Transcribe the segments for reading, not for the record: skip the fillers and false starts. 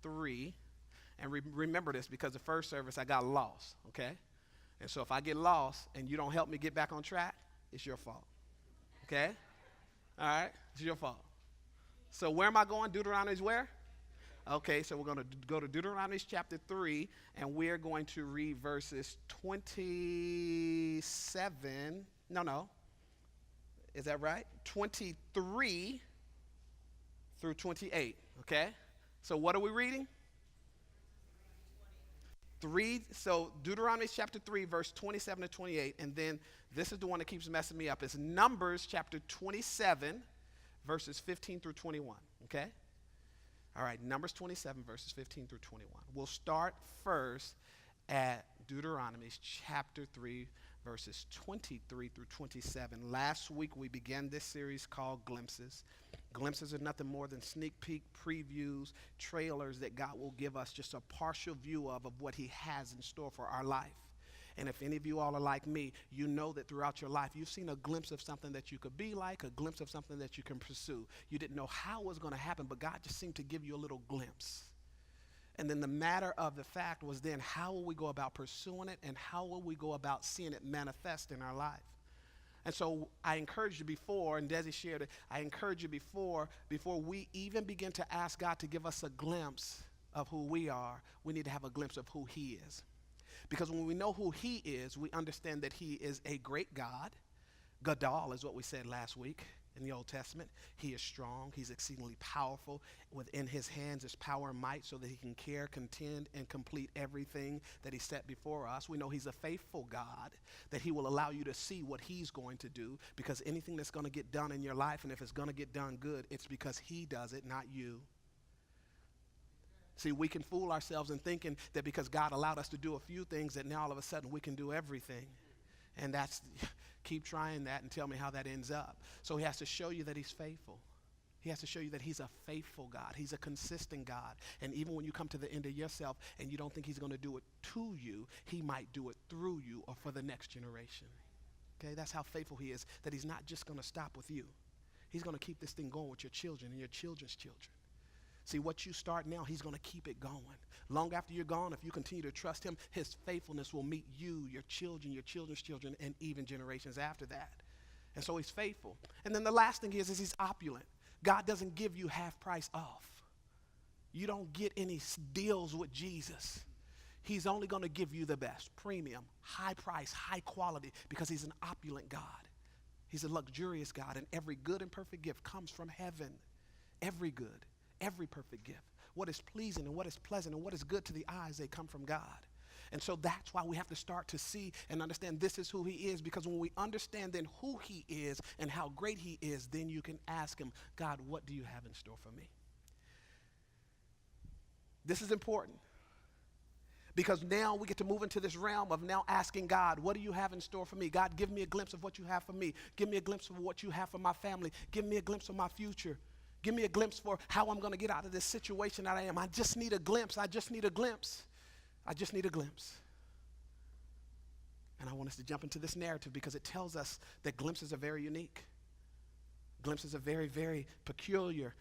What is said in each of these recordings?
3. And remember this, because the first service I got lost, okay? And so if I get lost and you don't help me get back on track, it's your fault, okay? All right, it's your fault. So where am I going? Deuteronomy's where? Okay, so we're going to go to Deuteronomy chapter 3, and we're going to read verses 27. No. Is that right? 23 through 28, okay? So what are we reading? 3, so Deuteronomy chapter 3, verse 27 to 28, and then this is the one that keeps messing me up. It's Numbers chapter 27, verses 15 through 21, okay? All right, Numbers 27, verses 15 through 21. We'll start first at Deuteronomy chapter 3, verses 23 through 27. Last week we began this series called Glimpses. Glimpses are nothing more than sneak peek previews, trailers that God will give us just a partial view of what he has in store for our life. And if any of you all are like me, you know that throughout your life you've seen a glimpse of something that you could be like, a glimpse of something that you can pursue. You didn't know how it was going to happen, but God just seemed to give you a little glimpse. And then the matter of the fact was then how will we go about pursuing it, and how will we go about seeing it manifest in our life? And so I encouraged you before, and Desi shared it, I encouraged you before we even begin to ask God to give us a glimpse of who we are, we need to have a glimpse of who he is. Because when we know who he is, we understand that he is a great God. Gadol is what we said last week in the Old Testament. He is strong. He's exceedingly powerful. Within his hands is power and might so that he can care, contend, and complete everything that he set before us. We know he's a faithful God, that he will allow you to see what he's going to do, because anything that's going to get done in your life, and if it's going to get done good, it's because he does it, not you. See, we can fool ourselves in thinking that because God allowed us to do a few things that now all of a sudden we can do everything. And that's, keep trying that and tell me how that ends up. So he has to show you that he's faithful. He has to show you that he's a faithful God. He's a consistent God. And even when you come to the end of yourself and you don't think he's going to do it to you, he might do it through you or for the next generation. Okay, that's how faithful he is, that he's not just going to stop with you. He's going to keep this thing going with your children and your children's children. See, what you start now, he's going to keep it going. Long after you're gone, if you continue to trust him, his faithfulness will meet you, your children, your children's children, and even generations after that. And so he's faithful. And then the last thing is he's opulent. God doesn't give you half price off. You don't get any deals with Jesus. He's only going to give you the best, premium, high price, high quality, because he's an opulent God. He's a luxurious God, and every good and perfect gift comes from heaven. Every good. Every perfect gift. What is pleasing and what is pleasant and what is good to the eyes, they come from God. And so that's why we have to start to see and understand this is who he is, because when we understand then who he is and how great he is, then you can ask him, God, what do you have in store for me? This is important, because now we get to move into this realm of now asking God, what do you have in store for me? God, give me a glimpse of what you have for me. Give me a glimpse of what you have for my family. Give me a glimpse of my future. Give me a glimpse for how I'm going to get out of this situation that I am. I just need a glimpse. I just need a glimpse. I just need a glimpse. And I want us to jump into this narrative because it tells us that glimpses are very unique. Glimpses are very, very peculiar.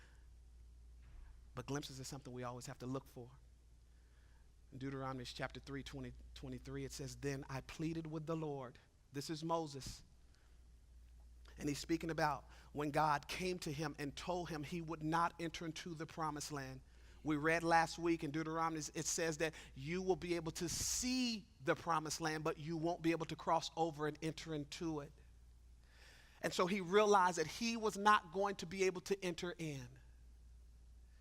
But glimpses are something we always have to look for. In Deuteronomy chapter 3, 23, it says, then I pleaded with the Lord. This is Moses. And he's speaking about when God came to him and told him he would not enter into the promised land. We read last week in Deuteronomy, it says that you will be able to see the promised land, but you won't be able to cross over and enter into it. And so he realized that he was not going to be able to enter in.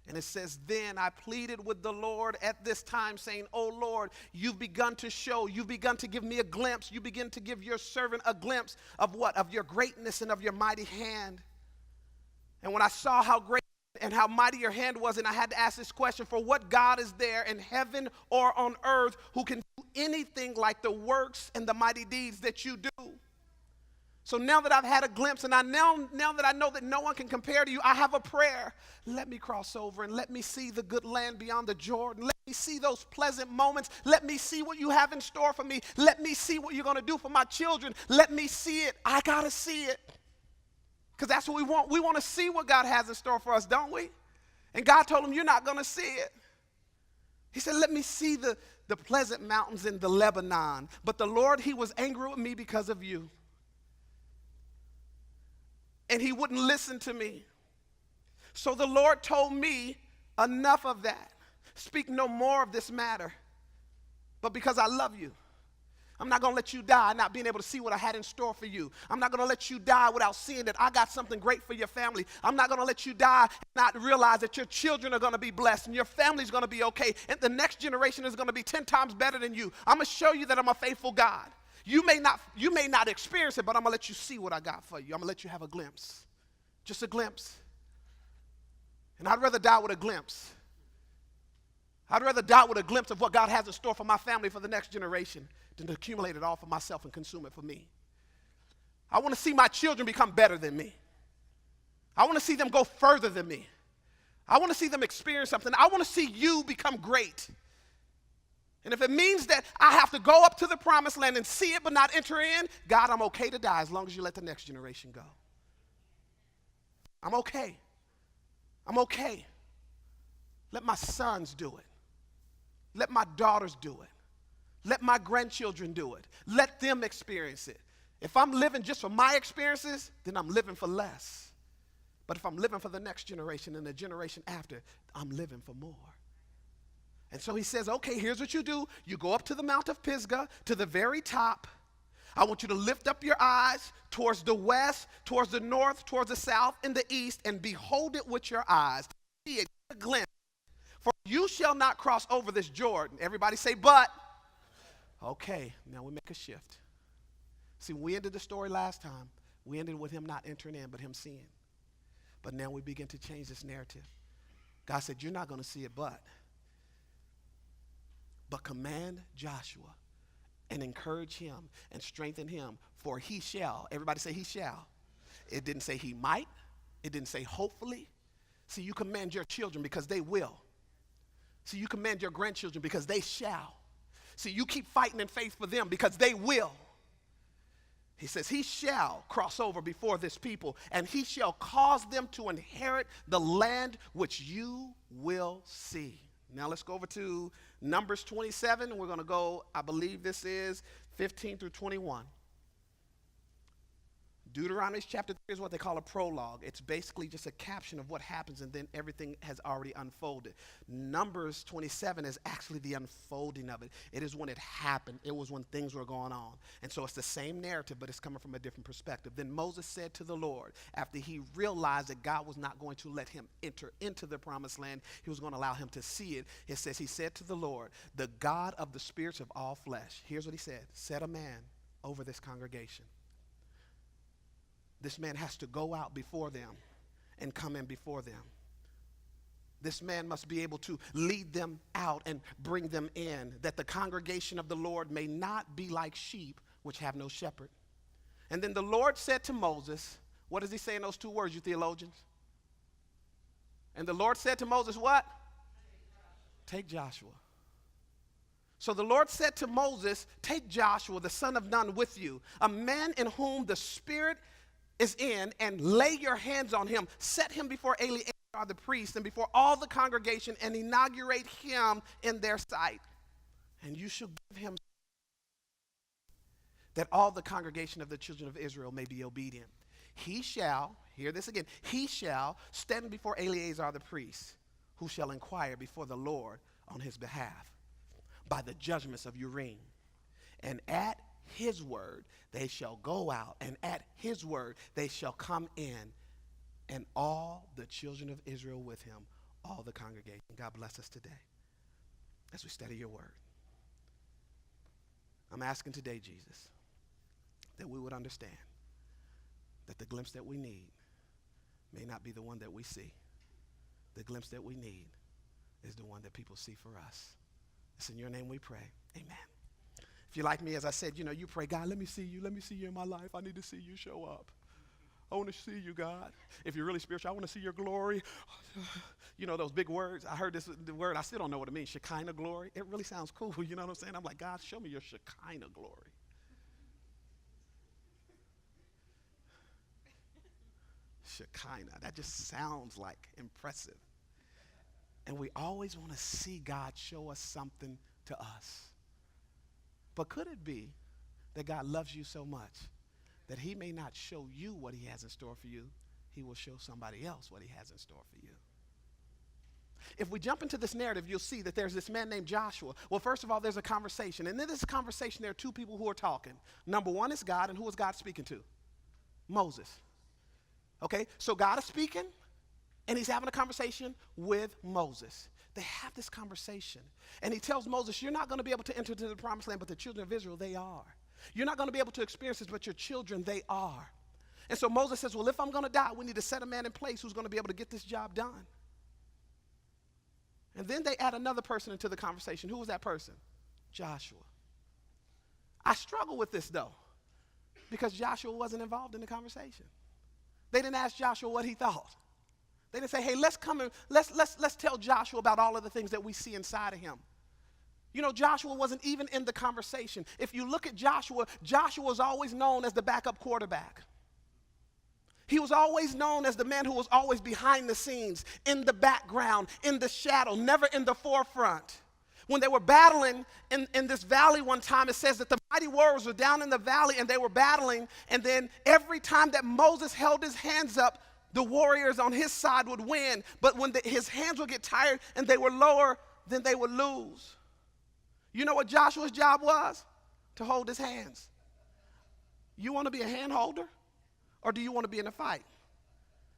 And it says, then I pleaded with the Lord at this time, saying, oh Lord, you've begun to show, you've begun to give me a glimpse. You begin to give your servant a glimpse of what? Of your greatness and of your mighty hand. And when I saw how great and how mighty your hand was, and I had to ask this question, for what God is there in heaven or on earth who can do anything like the works and the mighty deeds that you do? So now that I've had a glimpse, and now that I know that no one can compare to you, I have a prayer. Let me cross over and let me see the good land beyond the Jordan. Let me see those pleasant moments. Let me see what you have in store for me. Let me see what you're going to do for my children. Let me see it. I got to see it. Because that's what we want. We want to see what God has in store for us, don't we? And God told him, you're not going to see it. He said, let me see the pleasant mountains in the Lebanon. But the Lord, he was angry with me because of you. And he wouldn't listen to me. So the Lord told me, enough of that. Speak no more of this matter. But because I love you, I'm not going to let you die not being able to see what I had in store for you. I'm not going to let you die without seeing that I got something great for your family. I'm not going to let you die and not realize that your children are going to be blessed and your family's going to be okay and the next generation is going to be 10 times better than you. I'm going to show you that I'm a faithful God. You may not experience it, but I'm going to let you see what I got for you. I'm going to let you have a glimpse. Just a glimpse. And I'd rather die with a glimpse. I'd rather die with a glimpse of what God has in store for my family for the next generation than to accumulate it all for myself and consume it for me. I want to see my children become better than me. I want to see them go further than me. I want to see them experience something. I want to see you become great. And if it means that I have to go up to the promised land and see it but not enter in, God, I'm okay to die as long as you let the next generation go. I'm okay. I'm okay. Let my sons do it. Let my daughters do it. Let my grandchildren do it. Let them experience it. If I'm living just for my experiences, then I'm living for less. But if I'm living for the next generation and the generation after, I'm living for more. And so he says, okay, here's what you do. You go up to the Mount of Pisgah, to the very top. I want you to lift up your eyes towards the west, towards the north, towards the south, and the east, and behold it with your eyes. See it, get a glimpse. For you shall not cross over this Jordan. Everybody say, but. Okay, now we make a shift. See, when we ended the story last time, we ended with him not entering in, but him seeing. But now we begin to change this narrative. God said, you're not going to see it, but command Joshua and encourage him and strengthen him, for he shall. Everybody say he shall. It didn't say he might. It didn't say hopefully. See, you command your children because they will. See, you command your grandchildren because they shall. See, you keep fighting in faith for them because they will. He says, he shall cross over before this people, and he shall cause them to inherit the land which you will see. Now let's go over to Numbers 27. We're going to go, I believe this is 15 through 21. Deuteronomy chapter 3 is what they call a prologue. It's basically just a caption of what happens, and then everything has already unfolded. Numbers 27 is actually the unfolding of it. It is when it happened. It was when things were going on. And so it's the same narrative, but it's coming from a different perspective. Then Moses said to the Lord, after he realized that God was not going to let him enter into the promised land, he was going to allow him to see it. It says, he said to the Lord, the God of the spirits of all flesh, here's what he said, set a man over this congregation. This man has to go out before them and come in before them. This man must be able to lead them out and bring them in, that the congregation of the Lord may not be like sheep which have no shepherd. And then the Lord said to Moses, what does he say in those two words, you theologians? And the Lord said to Moses, what? Take Joshua. So the Lord said to Moses, take Joshua, the son of Nun, with you, a man in whom the Spirit is in, and lay your hands on him. Set him before Eleazar the priest and before all the congregation, and inaugurate him in their sight. And you shall give him that all the congregation of the children of Israel may be obedient. He shall, hear this again, he shall stand before Eleazar the priest, who shall inquire before the Lord on his behalf by the judgments of Urim. And at his word they shall go out, and at his word they shall come in, and all the children of Israel with him, all the congregation. God bless us today as we study your word. I'm asking today, Jesus, that we would understand that the glimpse that we need may not be the one that we see. The glimpse that we need is the one that people see for us. It's in your name we pray. Amen. If you're like me, as I said, you pray, God, let me see you in my life. I need to see you show up. I want to see you, God. If you're really spiritual, I want to see your glory. Those big words. I heard the word, I still don't know what it means, Shekinah glory. It really sounds cool, you know what I'm saying? I'm like, God, show me your Shekinah glory. Shekinah, that just sounds like impressive. And we always want to see God show us something to us. But could it be that God loves you so much that he may not show you what he has in store for you, he will show somebody else what he has in store for you? If we jump into this narrative, you'll see that there's this man named Joshua. Well, first of all, there's a conversation. And in this conversation, there are two people who are talking. Number one is God, and who is God speaking to? Moses. Okay, so God is speaking, and he's having a conversation with Moses. They have this conversation, and he tells Moses, you're not going to be able to enter into the promised land, but the children of Israel, they are. You're not going to be able to experience this, but your children, they are. And so Moses says, well, if I'm going to die, we need to set a man in place who's going to be able to get this job done. And then they add another person into the conversation. Who was that person? Joshua. I struggle with this, though, because Joshua wasn't involved in the conversation. They didn't ask Joshua what he thought. They didn't say, hey, let's come and let's tell Joshua about all of the things that we see inside of him. You know, Joshua wasn't even in the conversation. If you look at Joshua, Joshua was always known as the backup quarterback. He was always known as the man who was always behind the scenes, in the background, in the shadow, never in the forefront. When they were battling in this valley one time, it says that the mighty warriors were down in the valley and they were battling, and then every time that Moses held his hands up, the warriors on his side would win, but when his hands would get tired and they were lower, then they would lose. You know what Joshua's job was? To hold his hands. You want to be a hand holder? Or do you want to be in a fight?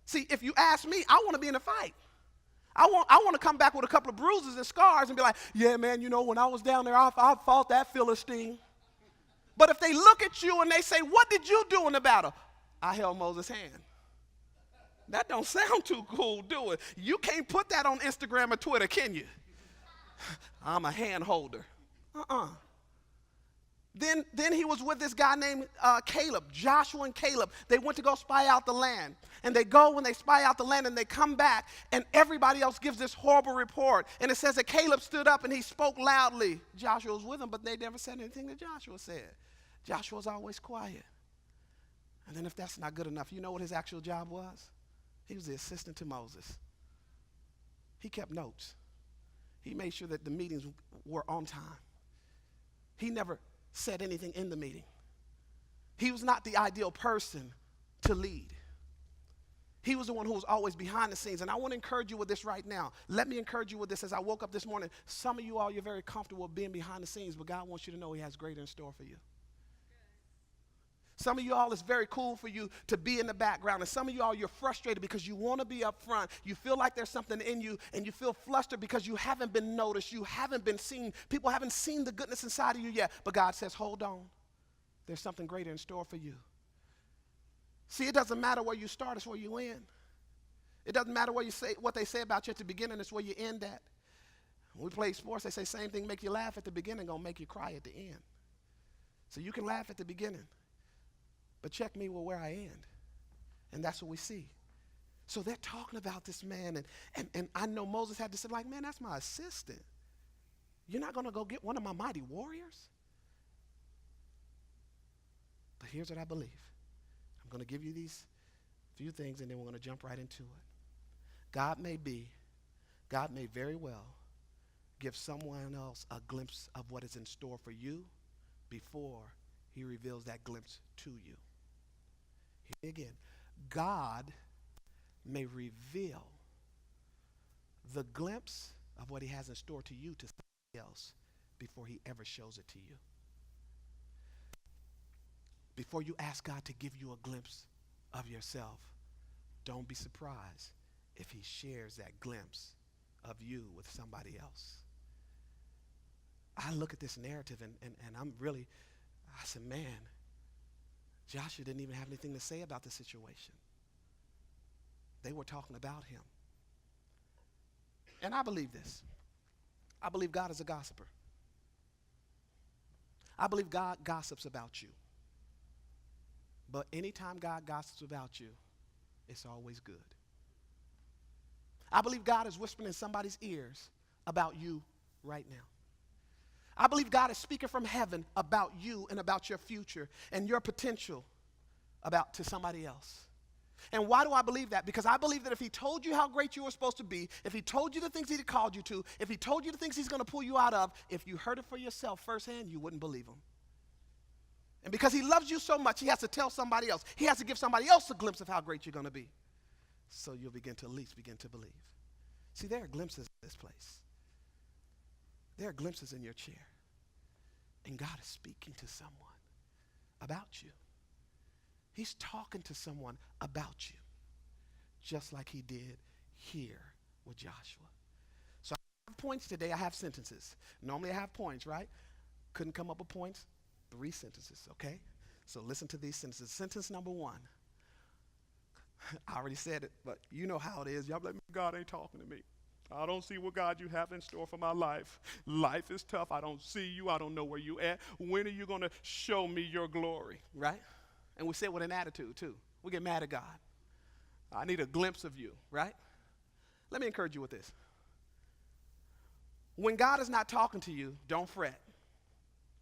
See, if you ask me, I want to be in a fight. I want to come back with a couple of bruises and scars and be like, yeah, man, you know, when I was down there, I fought that Philistine. But if they look at you and they say, what did you do in the battle? I held Moses' hand. That don't sound too cool, do it? You can't put that on Instagram or Twitter, can you? I'm a hand holder. Then he was with this guy named Caleb, Joshua and Caleb. They went to go spy out the land. And they go when they spy out the land and they come back and everybody else gives this horrible report. And it says that Caleb stood up and he spoke loudly. Joshua was with him, but they never said anything that Joshua said. Joshua was always quiet. And then if that's not good enough, you know what his actual job was? He was the assistant to Moses. He kept notes. He made sure that the meetings were on time. He never said anything in the meeting. He was not the ideal person to lead. He was the one who was always behind the scenes. And I want to encourage you with this right now. Let me encourage you with this as I woke up this morning. Some of you all, you're very comfortable with being behind the scenes, but God wants you to know he has greater in store for you. Some of you all, it's very cool for you to be in the background. And some of you all, you're frustrated because you want to be up front. You feel like there's something in you, and you feel flustered because you haven't been noticed. You haven't been seen. People haven't seen the goodness inside of you yet. But God says, hold on. There's something greater in store for you. See, it doesn't matter where you start, it's where you end. It doesn't matter what they say about you at the beginning, it's where you end at. When we play sports, they say same thing make you laugh at the beginning, gonna make you cry at the end. So you can laugh at the beginning, but check me with where I end. And that's what we see. So they're talking about this man, and I know Moses had to say, like, man, that's my assistant. You're not gonna go get one of my mighty warriors? But here's what I believe. I'm going to give you these few things, and then we're going to jump right into it. God may very well give someone else a glimpse of what is in store for you before he reveals that glimpse to you. Here again, God may reveal the glimpse of what he has in store to you to somebody else before he ever shows it to you. Before you ask God to give you a glimpse of yourself, don't be surprised if he shares that glimpse of you with somebody else. I look at this narrative and I said, man, Joshua didn't even have anything to say about the situation. They were talking about him. And I believe this. I believe God is a gossiper. I believe God gossips about you. But anytime God gossips about you, it's always good. I believe God is whispering in somebody's ears about you right now. I believe God is speaking from heaven about you and about your future and your potential to somebody else. And why do I believe that? Because I believe that if he told you how great you were supposed to be, if he told you the things he called you to, if he told you the things he's going to pull you out of, if you heard it for yourself firsthand, you wouldn't believe him. And because he loves you so much, he has to tell somebody else. He has to give somebody else a glimpse of how great you're going to be. So you'll begin to at least begin to believe. See, there are glimpses in this place. There are glimpses in your chair. And God is speaking to someone about you. He's talking to someone about you, just like he did here with Joshua. So I have points today. I have sentences. Normally I have points, right? Couldn't come up with points. 3 sentences, okay? So listen to these sentences. Sentence number 1. I already said it, but you know how it is. Y'all be like, God ain't talking to me. I don't see what, God, you have in store for my life. Life is tough. I don't see you. I don't know where you at. When are you going to show me your glory? Right? And we say it with an attitude, too. We get mad at God. I need a glimpse of you, right? Let me encourage you with this. When God is not talking to you, don't fret.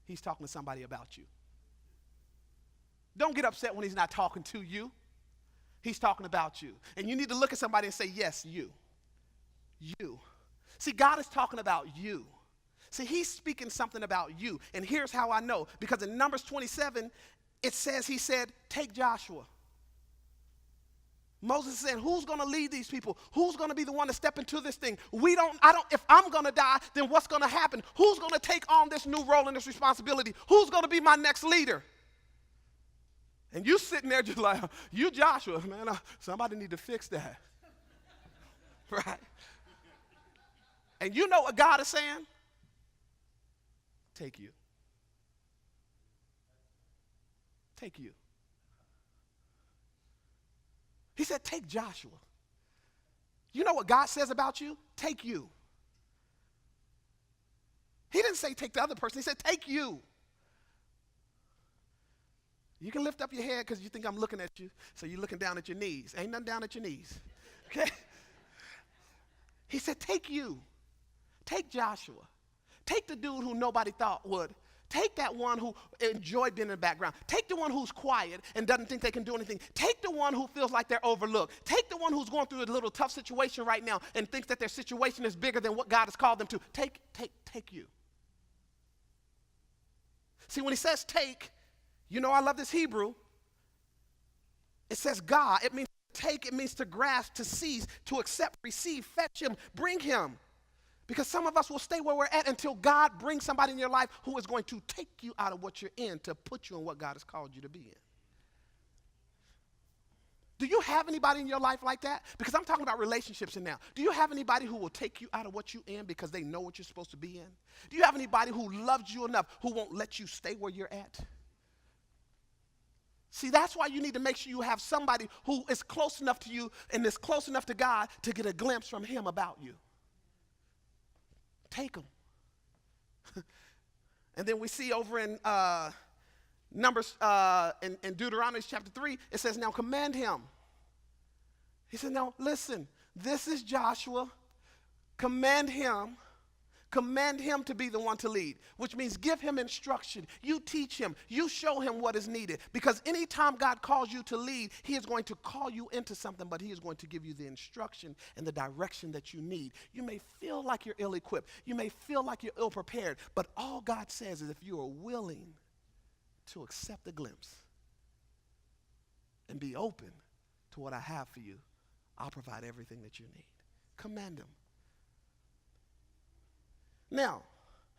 He's talking to somebody about you. Don't get upset when he's not talking to you. He's talking about you. And you need to look at somebody and say, yes, you. You. See, God is talking about you. See, he's speaking something about you. And here's how I know. Because in Numbers 27, it says, he said, take Joshua. Moses said, who's going to lead these people? Who's going to be the one to step into this thing? If I'm going to die, then what's going to happen? Who's going to take on this new role and this responsibility? Who's going to be my next leader? And you sitting there just like, you Joshua, man, somebody need to fix that. Right? And you know what God is saying? Take you. Take you. He said, take Joshua. You know what God says about you? Take you. He didn't say take the other person. He said, take you. You can lift up your head because you think I'm looking at you, so you're looking down at your knees. Ain't nothing down at your knees. Okay? He said, take you. Take Joshua. Take the dude who nobody thought would. Take that one who enjoyed being in the background. Take the one who's quiet and doesn't think they can do anything. Take the one who feels like they're overlooked. Take the one who's going through a little tough situation right now and thinks that their situation is bigger than what God has called them to. Take you. See, when he says take, you know I love this Hebrew. It says God. It means take. It means to grasp, to seize, to accept, receive, fetch him, bring him. Because some of us will stay where we're at until God brings somebody in your life who is going to take you out of what you're in to put you in what God has called you to be in. Do you have anybody in your life like that? Because I'm talking about relationships now. Do you have anybody who will take you out of what you're in because they know what you're supposed to be in? Do you have anybody who loves you enough who won't let you stay where you're at? See, that's why you need to make sure you have somebody who is close enough to you and is close enough to God to get a glimpse from him about you. Take them. And then we see over in Numbers, in Deuteronomy chapter 3, it says, now command him. He said, now listen, this is Joshua. Command him to be the one to lead, which means give him instruction. You teach him. You show him what is needed. Because anytime God calls you to lead, he is going to call you into something, but he is going to give you the instruction and the direction that you need. You may feel like you're ill-equipped. You may feel like you're ill-prepared, but all God says is if you are willing to accept the glimpse and be open to what I have for you, I'll provide everything that you need. Command him. Now,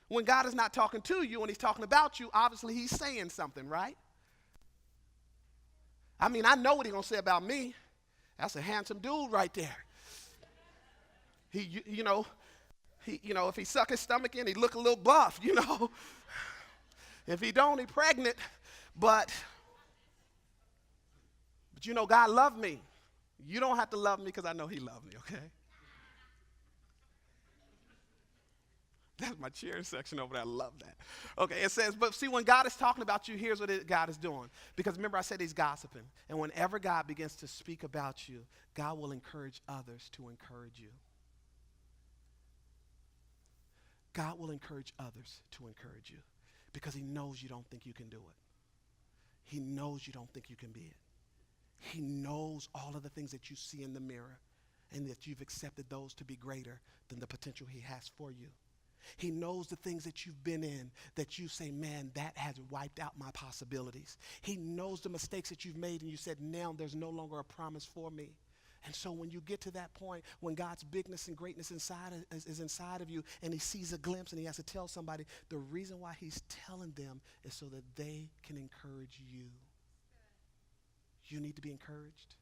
when God is not talking to you and he's talking about you, obviously he's saying something, right? I mean, I know what he's going to say about me. That's a handsome dude right there. If he suck his stomach in, he look a little buff, If he don't, he pregnant. But God loved me. You don't have to love me because I know he loved me, okay? That's my cheering section over there. I love that. Okay, it says, but see, when God is talking about you, here's what God is doing. Because remember I said he's gossiping. And whenever God begins to speak about you, God will encourage others to encourage you. God will encourage others to encourage you. Because he knows you don't think you can do it. He knows you don't think you can be it. He knows all of the things that you see in the mirror and that you've accepted those to be greater than the potential he has for you. He knows the things that you've been in that you say, man, that has wiped out my possibilities. He knows the mistakes that you've made and you said, now there's no longer a promise for me. And so when you get to that point, when God's bigness and greatness is inside of you and he sees a glimpse and he has to tell somebody, the reason why he's telling them is so that they can encourage you. You need to be encouraged.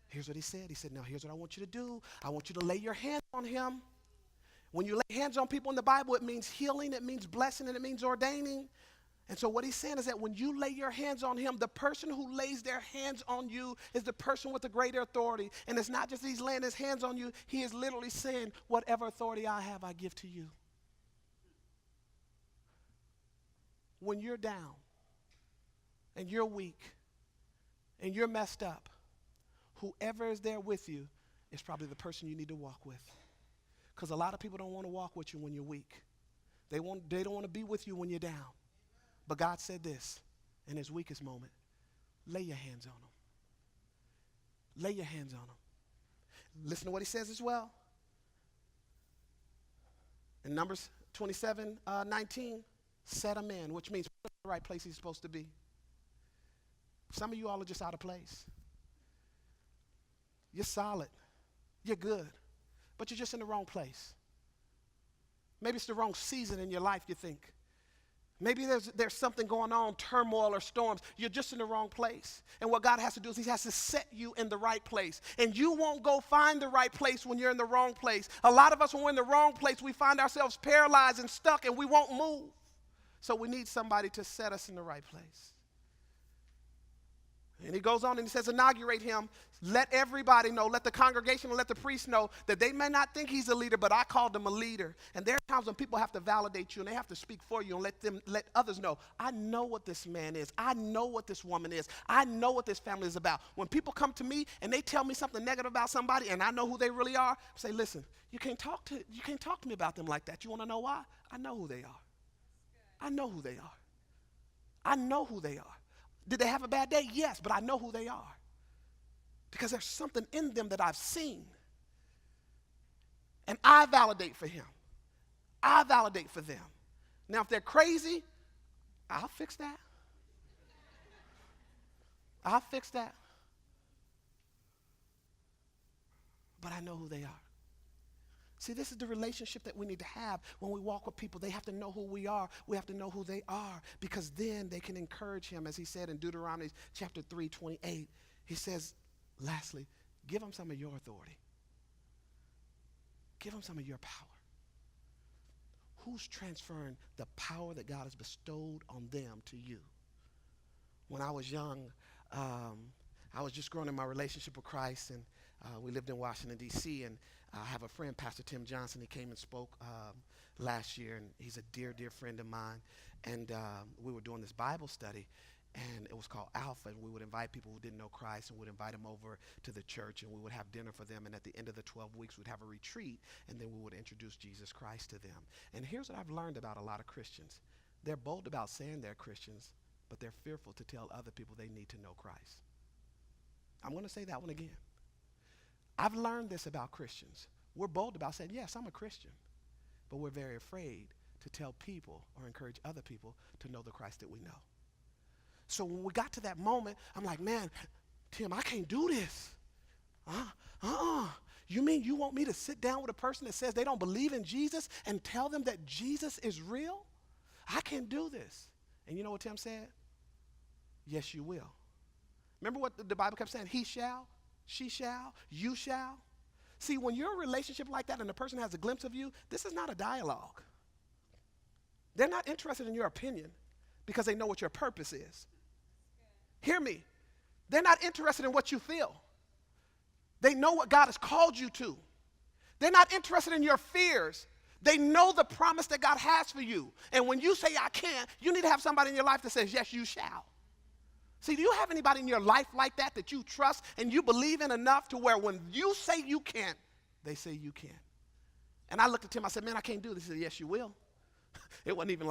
Here's what he said. He said, now here's what I want you to do. I want you to lay your hands on him. When you lay hands on people in the Bible, it means healing, it means blessing, and it means ordaining. And so what he's saying is that when you lay your hands on him, the person who lays their hands on you is the person with the greater authority. And it's not just that he's laying his hands on you. He is literally saying, whatever authority I have, I give to you. When you're down and you're weak and you're messed up, whoever is there with you is probably the person you need to walk with. Because a lot of people don't want to walk with you when you're weak. They don't want to be with you when you're down. But God said this in his weakest moment. Lay your hands on him. Lay your hands on him. Listen to what he says as well. In Numbers 27:19, set a man, which means put him in the right place he's supposed to be. Some of you all are just out of place. You're solid. You're good. But you're just in the wrong place. Maybe it's the wrong season in your life, you think. Maybe there's something going on, turmoil or storms. You're just in the wrong place. And what God has to do is he has to set you in the right place. And you won't go find the right place when you're in the wrong place. A lot of us, when we're in the wrong place, we find ourselves paralyzed and stuck and we won't move. So we need somebody to set us in the right place. And he goes on and he says, inaugurate him. Let everybody know, let the congregation and let the priest know that they may not think he's a leader, but I called him a leader. And there are times when people have to validate you and they have to speak for you and let others know, I know what this man is. I know what this woman is. I know what this family is about. When people come to me and they tell me something negative about somebody and I know who they really are, I say, listen, you can't talk to me about them like that. You want to know why? I know who they are. I know who they are. I know who they are. Did they have a bad day? Yes, but I know who they are. Because there's something in them that I've seen. And I validate for him. I validate for them. Now, if they're crazy, I'll fix that. I'll fix that. But I know who they are. See, this is the relationship that we need to have when we walk with people. They have to know who we are. We have to know who they are, because then they can encourage him. As he said in Deuteronomy chapter 3:28, he says, lastly, give them some of your authority. Give them some of your power. Who's transferring the power that God has bestowed on them to you? When I was young, I was just growing in my relationship with Christ, and we lived in Washington, D.C., and I have a friend, Pastor Tim Johnson. He came and spoke last year, and he's a dear, dear friend of mine. And we were doing this Bible study, and it was called Alpha, and we would invite people who didn't know Christ, and we'd invite them over to the church, and we would have dinner for them, and at the end of the 12 weeks, we'd have a retreat, and then we would introduce Jesus Christ to them. And here's what I've learned about a lot of Christians. They're bold about saying they're Christians, but they're fearful to tell other people they need to know Christ. I'm going to say that one again. I've learned this about Christians. We're bold about saying, yes, I'm a Christian, but we're very afraid to tell people or encourage other people to know the Christ that we know. So when we got to that moment, I'm like, man, Tim, I can't do this. You mean you want me to sit down with a person that says they don't believe in Jesus and tell them that Jesus is real? I can't do this. And you know what Tim said? Yes, you will. Remember what the Bible kept saying? He shall, she shall, you shall. See, when you're in a relationship like that and the person has a glimpse of you, this is not a dialogue. They're not interested in your opinion because they know what your purpose is. Hear me. They're not interested in what you feel. They know what God has called you to. They're not interested in your fears. They know the promise that God has for you. And when you say, I can't, you need to have somebody in your life that says, yes, you shall. See, do you have anybody in your life like that you trust and you believe in enough to where when you say you can't, they say you can? And I looked at him, I said, man, I can't do this. He said, yes, you will. It wasn't even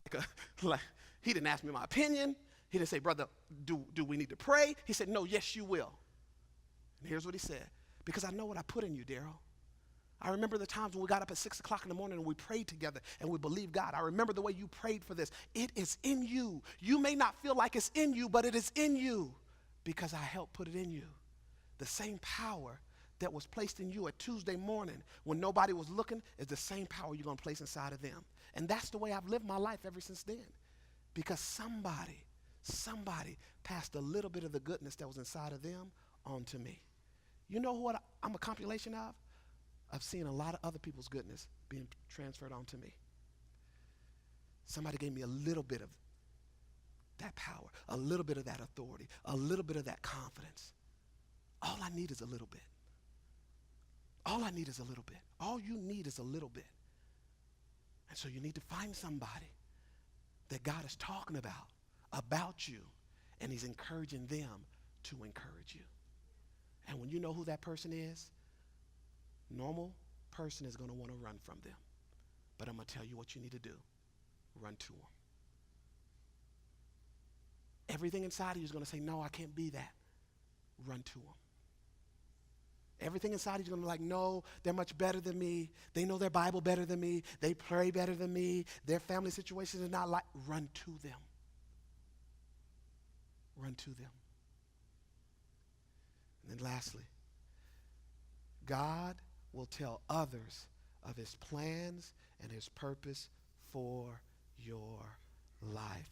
he didn't ask me my opinion. He didn't say, brother, do we need to pray? He said, no, yes, you will. And here's what he said. Because I know what I put in you, Daryl. I remember the times when we got up at 6 o'clock in the morning and we prayed together and we believed God. I remember the way you prayed for this. It is in you. You may not feel like it's in you, but it is in you because I helped put it in you. The same power that was placed in you at Tuesday morning when nobody was looking is the same power you're going to place inside of them. And that's the way I've lived my life ever since then. Because somebody passed a little bit of the goodness that was inside of them onto me. You know what I'm a compilation of? I've seen a lot of other people's goodness being transferred onto me. Somebody gave me a little bit of that power, a little bit of that authority, a little bit of that confidence. All I need is a little bit. All I need is a little bit. All you need is a little bit. And so you need to find somebody that God is talking about you, and he's encouraging them to encourage you. And when you know who that person is, normal person is going to want to run from them. But I'm going to tell you what you need to do. Run to them. Everything inside of you is going to say, no, I can't be that. Run to them. Everything inside of you is going to be like, no, they're much better than me. They know their Bible better than me. They pray better than me. Their family situation is not like. Run to them. Run to them. And then lastly, God will tell others of his plans and his purpose for your life.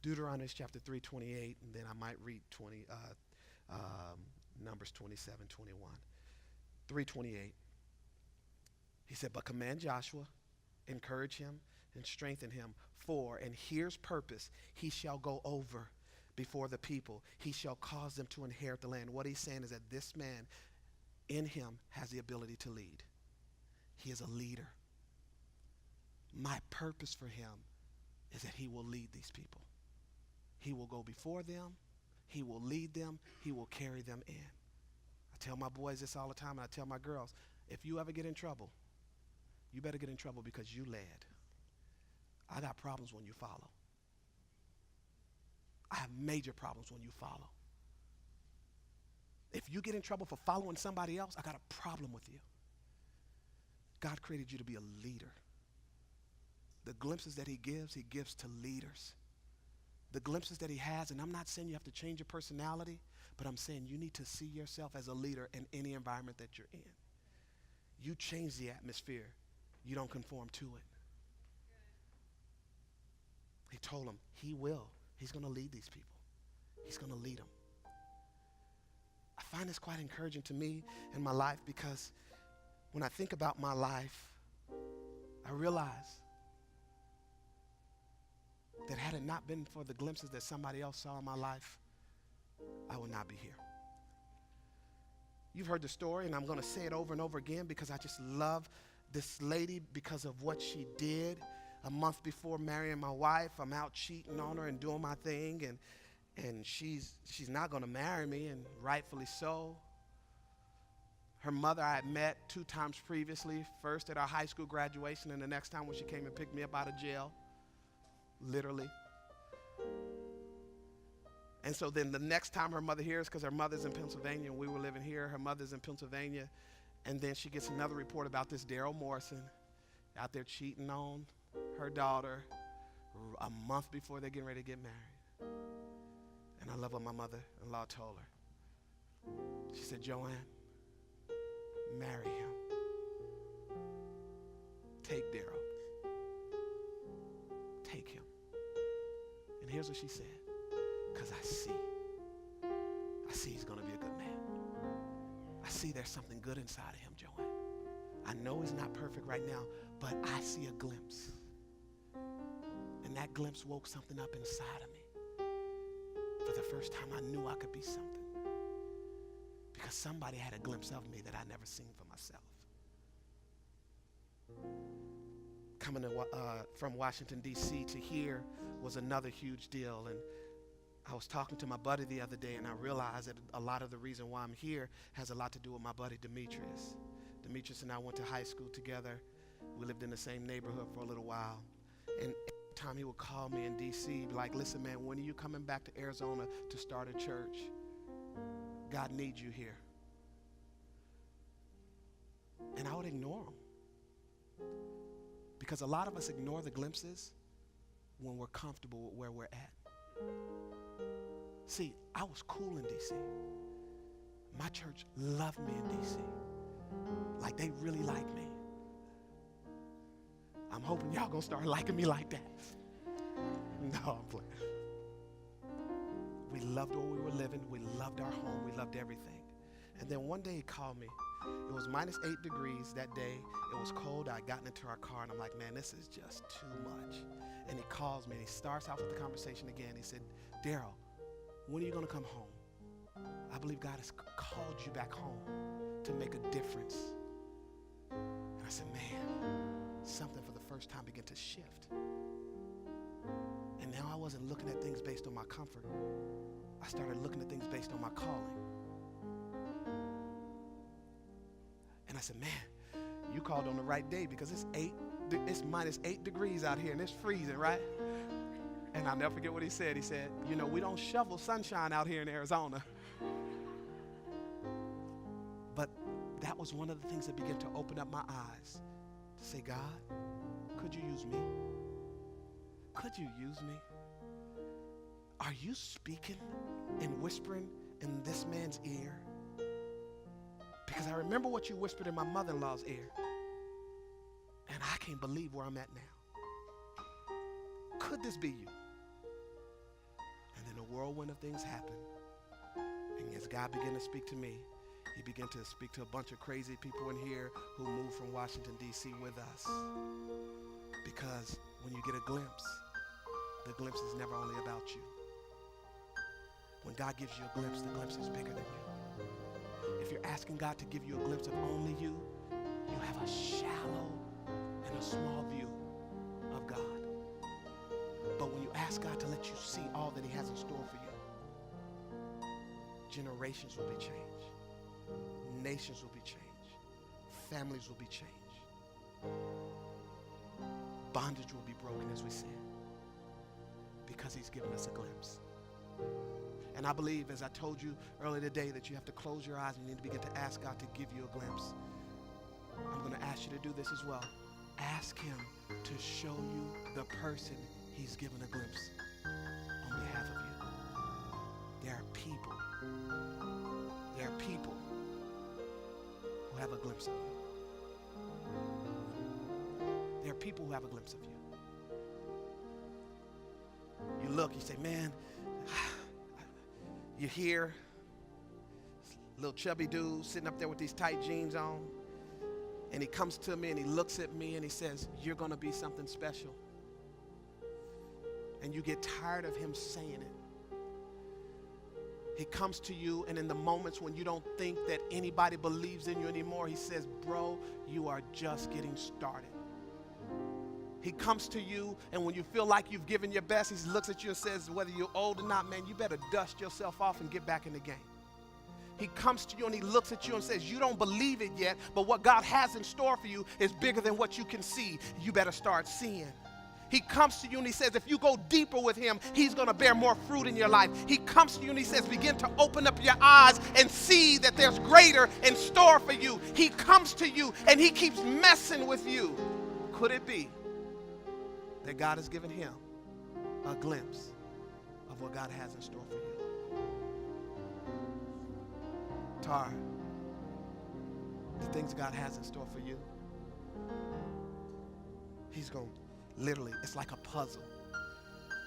Deuteronomy chapter 3:28, and then I might read Numbers 27:21. 3:28. He said, but command Joshua, encourage him, and strengthen him, and here's purpose, he shall go over before the people. He shall cause them to inherit the land. What he's saying is that this man in him has the ability to lead. He is a leader. My purpose for him is that he will lead these people. He will go before them. He will lead them. He will carry them in. I tell my boys this all the time, and I tell my girls, if you ever get in trouble, you better get in trouble because you led. I got problems when you follow. I have major problems when you follow. If you get in trouble for following somebody else, I got a problem with you. God created you to be a leader. The glimpses that he gives to leaders. The glimpses that he has, and I'm not saying you have to change your personality, but I'm saying you need to see yourself as a leader in any environment that you're in. You change the atmosphere. You don't conform to it. He told him he will. He's going to lead these people. He's going to lead them. I find this quite encouraging to me in my life because when I think about my life, I realize that had it not been for the glimpses that somebody else saw in my life, I would not be here. You've heard the story, and I'm going to say it over and over again because I just love this lady because of what she did. A month before marrying my wife, I'm out cheating on her and doing my thing, and she's not going to marry me, and rightfully so. Her mother I had met 2 times previously, first at our high school graduation and the next time when she came and picked me up out of jail, literally. And so then the next time her mother hears, because her mother's in Pennsylvania and we were living here, her mother's in Pennsylvania, and then she gets another report about this Daryl Morrison out there cheating on her daughter a month before they're getting ready to get married. And I love what my mother-in-law told her. She said, Joanne, marry him. Take Daryl. Take him. And here's what she said. Because I see he's going to be a good man. I see there's something good inside of him, Joanne. I know he's not perfect right now, but I see a glimpse. And that glimpse woke something up inside of me. For the first time, I knew I could be something. Because somebody had a glimpse of me that I never seen for myself. Coming from Washington, D.C. to here was another huge deal. And I was talking to my buddy the other day, and I realized that a lot of the reason why I'm here has a lot to do with my buddy Demetrius. Demetrius and I went to high school together. We lived in the same neighborhood for a little while. And every time he would call me in D.C., be like, listen, man, when are you coming back to Arizona to start a church? God needs you here. And I would ignore them. Because a lot of us ignore the glimpses when we're comfortable with where we're at. See, I was cool in D.C. My church loved me in D.C. Like they really liked me. I'm hoping y'all gonna start liking me like that. No, I'm playing. We loved where we were living. We loved our home. We loved everything. And then one day he called me. It was -8 degrees that day. It was cold. I got into our car and I'm like, man, this is just too much. And he calls me and he starts off with the conversation again. He said, Daryl, when are you gonna come home? I believe God has called you back home to make a difference. And I said, man, something for the first time began to shift. And now I wasn't looking at things based on my comfort. I started looking at things based on my calling. And I said, man, you called on the right day because it's -8 degrees out here and it's freezing, right? And I'll never forget what he said. He said, you know, we don't shovel sunshine out here in Arizona. But that was one of the things that began to open up my eyes to say, God, could you use me? Could you use me? Are you speaking and whispering in this man's ear? Because I remember what you whispered in my mother-in-law's ear. And I can't believe where I'm at now. Could this be you? And then a whirlwind of things happened. And as God began to speak to me, he began to speak to a bunch of crazy people in here who moved from Washington, D.C. with us. Because when you get a glimpse, the glimpse is never only about you. When God gives you a glimpse is bigger than you. If you're asking God to give you a glimpse of only you, you have a shallow and a small view of God. But when you ask God to let you see all that he has in store for you, generations will be changed. Nations will be changed. Families will be changed. Bondage will be broken, as we said, because he's given us a glimpse. And I believe, as I told you earlier today, that you have to close your eyes and you need to begin to ask God to give you a glimpse. I'm going to ask you to do this as well. Ask him to show you the person he's given a glimpse on behalf of you. There are people who have a glimpse of you. There are people who have a glimpse of you. You look, you say, man, you're here, little chubby dude sitting up there with these tight jeans on, and he comes to me and he looks at me and he says, you're going to be something special. And you get tired of him saying it. He comes to you, and in the moments when you don't think that anybody believes in you anymore, he says, bro, you are just getting started. He comes to you, and when you feel like you've given your best, he looks at you and says, whether you're old or not, man, you better dust yourself off and get back in the game. He comes to you and he looks at you and says, you don't believe it yet, but what God has in store for you is bigger than what you can see. You better start seeing. He comes to you and he says, if you go deeper with him, he's going to bear more fruit in your life. He comes to you and he says, begin to open up your eyes and see that there's greater in store for you. He comes to you and he keeps messing with you. Could it be that God has given him a glimpse of what God has in store for you? Tar, the things God has in store for you, he's going to literally, it's like a puzzle.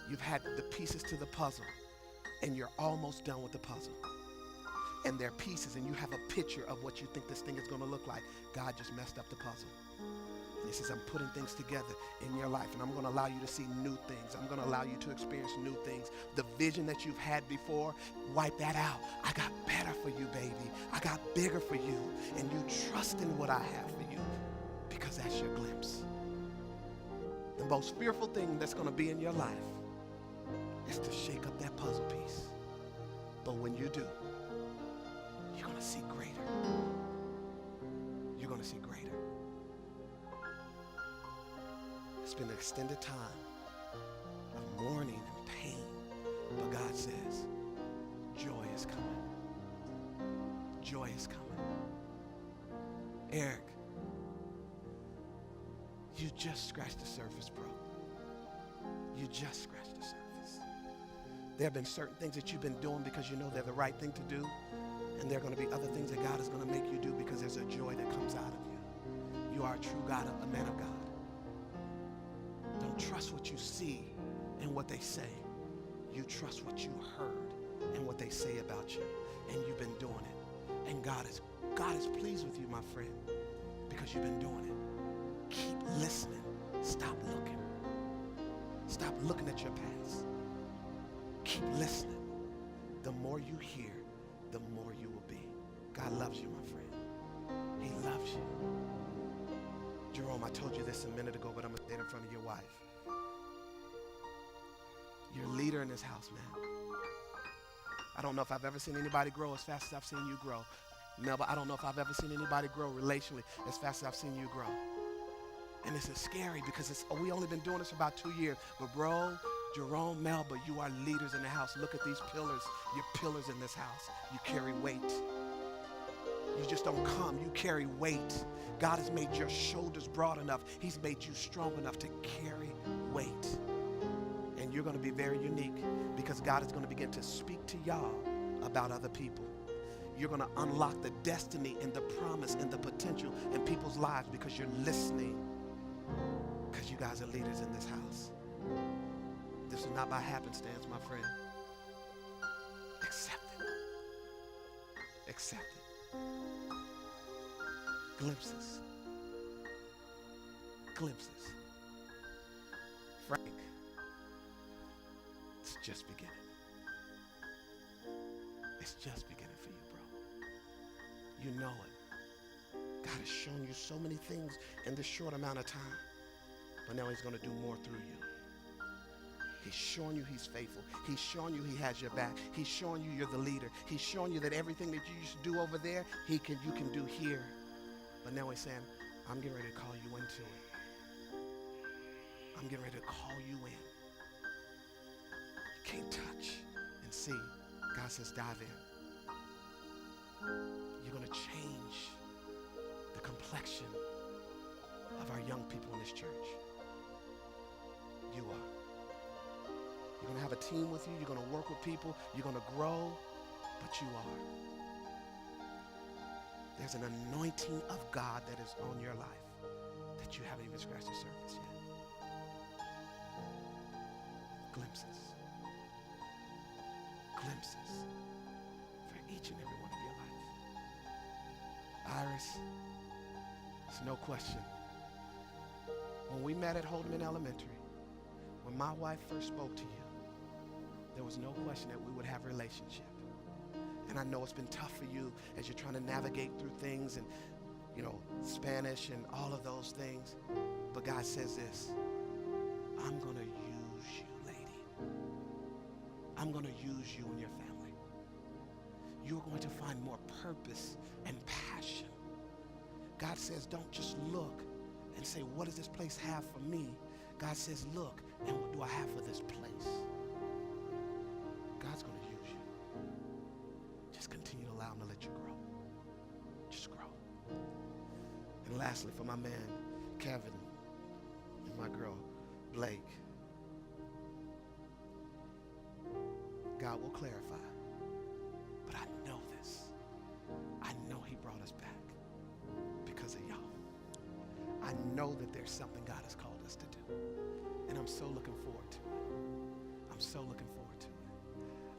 You've had the pieces to the puzzle, and you're almost done with the puzzle. And they're pieces, and you have a picture of what you think this thing is going to look like. God just messed up the puzzle. And he says, I'm putting things together in your life, and I'm going to allow you to see new things. I'm going to allow you to experience new things. The vision that you've had before, wipe that out. I got better for you, baby. I got bigger for you. And you trust in what I have for you because that's your glimpse. The most fearful thing that's going to be in your life is to shake up that puzzle piece. But when you do, you're going to see greater. You're going to see greater. It's been an extended time of mourning and pain, but God says, joy is coming. Joy is coming. Eric, You just scratched the surface, bro. You just scratched the surface. There have been certain things that you've been doing because you know they're the right thing to do. And there are going to be other things that God is going to make you do because there's a joy that comes out of you. You are a true God, a man of God. Don't trust what you see and what they say. You trust what you heard and what they say about you. And you've been doing it. And God is pleased with you, my friend, because you've been doing it. Keep listening. Stop looking. Stop looking at your past. Keep listening. The more you hear, the more you will be. God loves you, my friend. He loves you. Jerome, I told you this a minute ago, but I'm going to say it in front of your wife. You're a leader in this house, man. I don't know if I've ever seen anybody grow as fast as I've seen you grow. Melba, I don't know if I've ever seen anybody grow relationally as fast as I've seen you grow. And this is scary because we only been doing this for about 2 years. But bro, Jerome, Melba, you are leaders in the house. Look at these pillars. You're pillars in this house. You carry weight. You just don't come. You carry weight. God has made your shoulders broad enough. He's made you strong enough to carry weight. And you're going to be very unique because God is going to begin to speak to y'all about other people. You're going to unlock the destiny and the promise and the potential in people's lives because you're listening. Because you guys are leaders in this house. This is not by happenstance, my friend. Accept it. Accept it. Glimpses. Glimpses. Frank, it's just beginning. It's just beginning for you, bro. You know it. God has shown you so many things in this short amount of time. But now he's going to do more through you. He's showing you he's faithful. He's showing you he has your back. He's showing you you're the leader. He's showing you that everything that you used to do over there, you can do here. But now he's saying, I'm getting ready to call you into it. I'm getting ready to call you in. You can't touch and see. God says, dive in. You're going to change the complexion of our young people in this church. You are. You're going to have a team with you. You're going to work with people. You're going to grow, but you are. There's an anointing of God that is on your life that you haven't even scratched the surface yet. Glimpses. Glimpses for each and every one of your life. Iris, there's no question. When we met at Holdeman Elementary, when my wife first spoke to you, there was no question that we would have a relationship. And I know it's been tough for you as you're trying to navigate through things and, Spanish and all of those things. But God says this, I'm going to use you, lady. I'm going to use you and your family. You're going to find more purpose and passion. God says, don't just look and say, what does this place have for me? God says, look, and what do I have for this place? God's going to use you. Just continue to allow him to let you grow. Just grow. And lastly, for my man, Kevin, and my girl, Blake, God will clarify. But I know this. I know he brought us back because of y'all. I know that there's something God has called us to do. And I'm so looking forward to it. I'm so looking forward to it.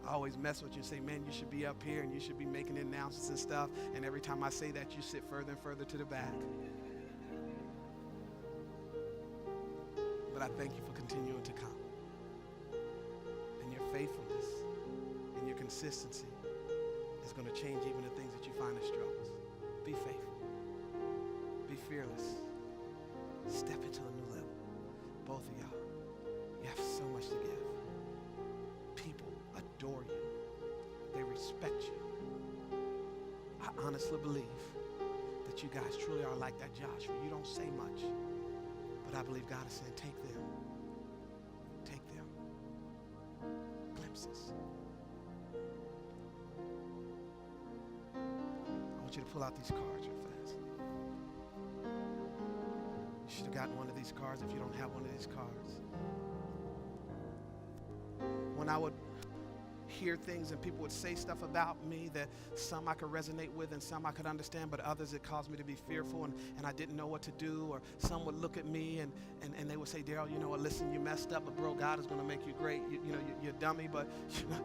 I always mess with you and say, man, you should be up here and you should be making announcements and stuff. And every time I say that, you sit further and further to the back. But I thank you for continuing to come. And your faithfulness and your consistency is going to change even the things that you find as struggles. Be faithful. Be fearless. Step into a new level. Both of y'all. You have so much to give. People adore you. They respect you. I honestly believe that you guys truly are like that Joshua. You don't say much. But I believe God is saying, take them. Take them. Glimpses. I want you to pull out these cards real fast. should have gotten one of these cards if you don't have one of these cards. When I would hear things and people would say stuff about me that some I could resonate with and some I could understand, but others it caused me to be fearful and I didn't know what to do. Or some would look at me and they would say, Daryl, you know what, listen, you messed up, but bro, God is going to make you great. You're a dummy, but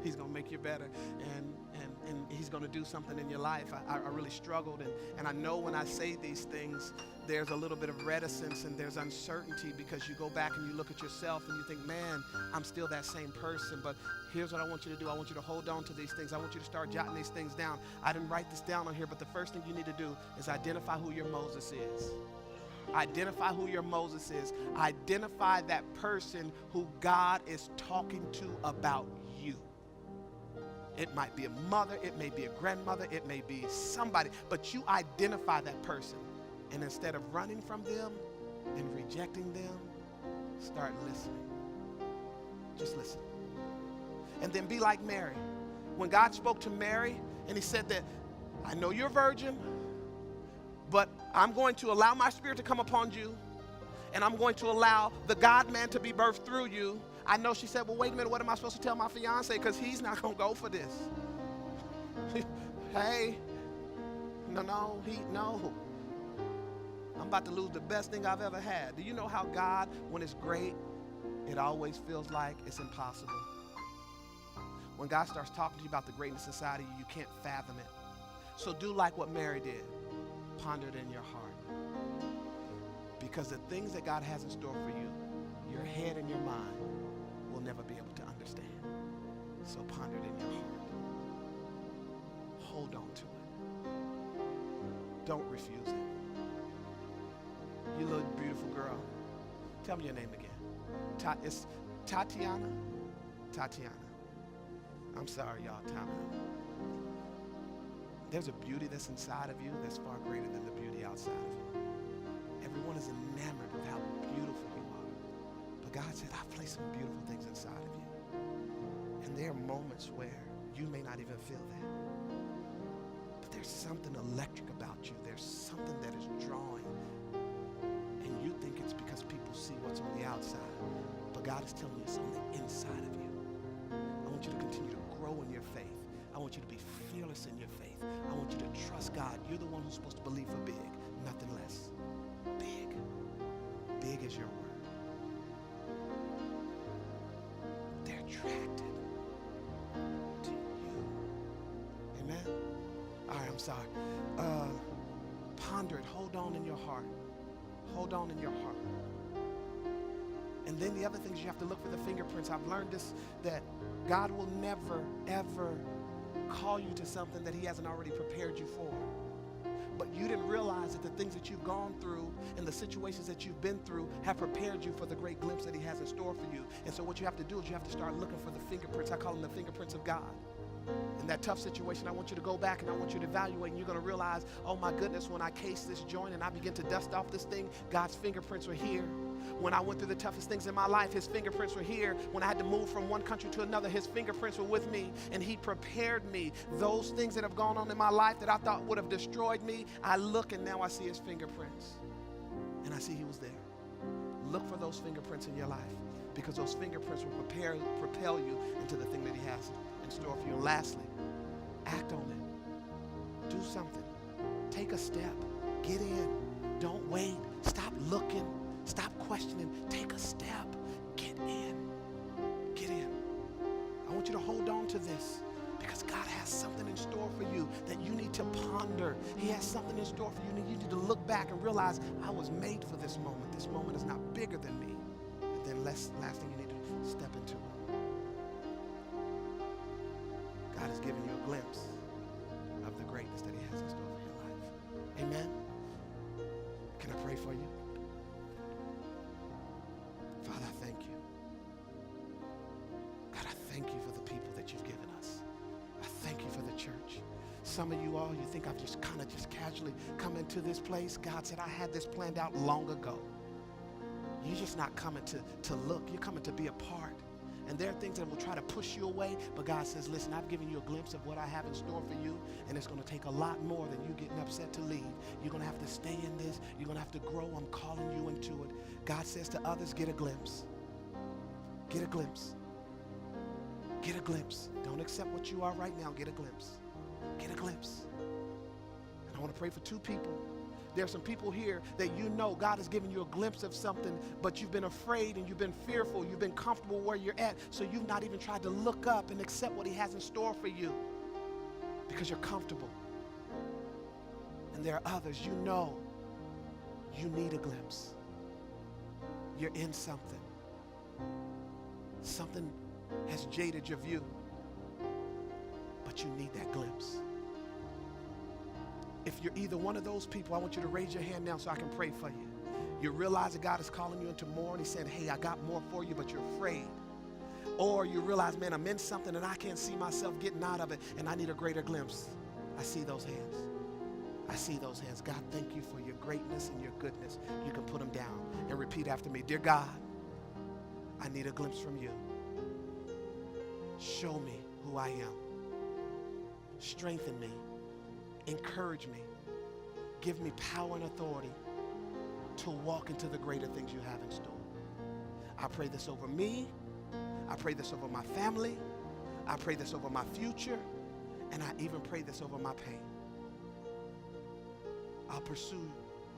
he's going to make you better. And he's going to do something in your life. I really struggled. And I know when I say these things, there's a little bit of reticence and there's uncertainty because you go back and you look at yourself and you think, man, I'm still that same person. But here's what I want you to do. I want you to hold on to these things. I want you to start jotting these things down. I didn't write this down on here, but the first thing you need to do is identify who your Moses is. Identify who your Moses is. Identify that person who God is talking to about you. It might be a mother, it may be a grandmother, it may be somebody, but you identify that person. And instead of running from them and rejecting them, start listening. Just listen. And then be like Mary. When God spoke to Mary and he said that, I know you're a virgin, but I'm going to allow my spirit to come upon you, and I'm going to allow the God-man to be birthed through you. I know she said, well, wait a minute, what am I supposed to tell my fiance? Because he's not going to go for this. Hey, no. I'm about to lose the best thing I've ever had. Do you know how God, when it's great, it always feels like it's impossible? When God starts talking to you about the greatness inside of you, you can't fathom it. So do like what Mary did. Ponder it in your heart. Because the things that God has in store for you, your head and your mind will never be able to understand. So ponder it in your heart. Hold on to it. Don't refuse it. You little beautiful girl. Tell me your name again. It's Tatiana? Tatiana. I'm sorry, y'all. Time out. There's a beauty that's inside of you that's far greater than the beauty outside of you. Everyone is enamored with how beautiful you are. But God said, I've placed some beautiful things inside of you. And there are moments where you may not even feel that. But there's something electric about you. There's something that is drawing. And you think it's because people see what's on the outside. But God is telling you it's on the inside of you. I want you to continue to grow in your faith. I want you to be fearless in your faith. I want you to trust God. You're the one who's supposed to believe for big, nothing less. Big. Big is your word. They're attracted to you. Amen? All right, I'm sorry. Ponder it. Hold on in your heart. Hold on in your heart. And then the other things, you have to look for the fingerprints. I've learned this, that God will never, ever call you to something that he hasn't already prepared you for. But you didn't realize that the things that you've gone through and the situations that you've been through have prepared you for the great glimpse that he has in store for you. And so what you have to do is you have to start looking for the fingerprints. I call them the fingerprints of God. In that tough situation, I want you to go back and I want you to evaluate, and you're going to realize, oh my goodness, when I cased this joint and I begin to dust off this thing, God's fingerprints were here. When I went through the toughest things in my life, his fingerprints were here. When I had to move from one country to another, his fingerprints were with me, and he prepared me. Those things that have gone on in my life that I thought would have destroyed me, I look and now I see his fingerprints, and I see he was there. Look for those fingerprints in your life, because those fingerprints will propel you into the thing that he has in store for you. And lastly, act on it. Do something. Take a step. Get in. Don't wait. Stop looking. Stop questioning. Take a step. Get in. Get in. I want you to hold on to this, because God has something in store for you that you need to ponder. He has something in store for you. You need to look back and realize, I was made for this moment. This moment is not bigger than me. And then last thing you need to step into it. God has given you a glimpse of the greatness that he has in store for your life. Amen. Can I pray for you? Father, I thank you. God, I thank you for the people that you've given us. I thank you for the church. Some of you all, you think I've just casually come into this place. God said, I had this planned out long ago. You're just not coming to look. You're coming to be a part. And there are things that will try to push you away, but God says, listen, I've given you a glimpse of what I have in store for you, and it's going to take a lot more than you getting upset to leave. You're going to have to stay in this. You're going to have to grow. I'm calling you into it. God says to others, get a glimpse. Get a glimpse. Get a glimpse. Don't accept what you are right now. Get a glimpse. Get a glimpse. And I want to pray for two people. There are some people here that you know God has given you a glimpse of something, but you've been afraid and you've been fearful. You've been comfortable where you're at, so you've not even tried to look up and accept what he has in store for you because you're comfortable. And there are others, you know you need a glimpse. You're in something. Something has jaded your view, but you need that glimpse. If you're either one of those people, I want you to raise your hand now so I can pray for you. You realize that God is calling you into more, and he said, hey, I got more for you, but you're afraid. Or you realize, man, I'm in something and I can't see myself getting out of it, and I need a greater glimpse. I see those hands. I see those hands. God, thank you for your greatness and your goodness. You can put them down and repeat after me. Dear God, I need a glimpse from you. Show me who I am. Strengthen me. Encourage me. Give me power and authority to walk into the greater things you have in store. I pray this over me. I pray this over my family. I pray this over my future. And I even pray this over my pain. I'll pursue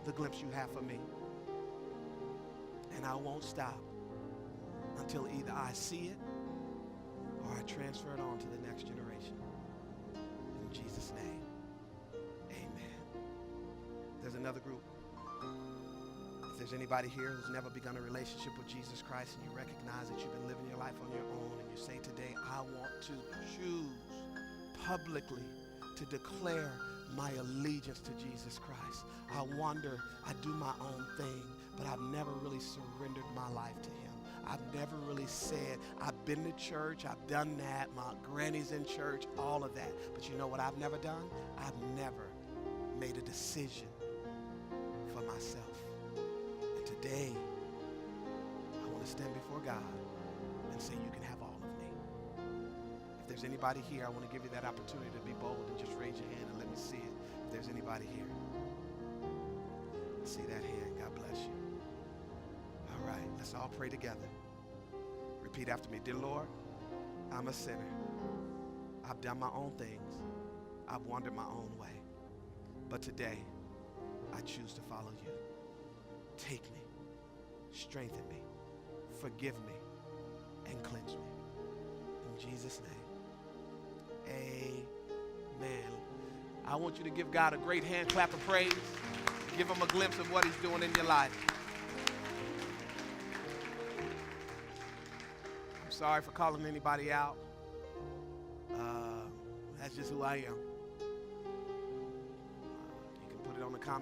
the glimpse you have for me. And I won't stop until either I see it or I transfer it on to the next generation. In Jesus' name, amen. There's another group. If there's anybody here who's never begun a relationship with Jesus Christ, and you recognize that you've been living your life on your own, and you say today, I want to choose publicly to declare my allegiance to Jesus Christ. I wonder, I do my own thing, but I've never really surrendered my life to him. I've never really said, I've been to church, I've done that, my granny's in church, all of that. But you know what I've never done? I've never made a decision for myself. And today, I want to stand before God and say, you can have all of me. If there's anybody here, I want to give you that opportunity to be bold and just raise your hand and let me see it. If there's anybody here, I see that hand. God bless you. All right, let's all pray together. Repeat after me. Dear Lord, I'm a sinner. I've done my own things. I've wandered my own way. But today, I choose to follow you. Take me, strengthen me, forgive me, and cleanse me. In Jesus' name, amen. I want you to give God a great hand clap of praise. Give him a glimpse of what he's doing in your life. I'm sorry for calling anybody out. That's just who I am. You can put it on the comment.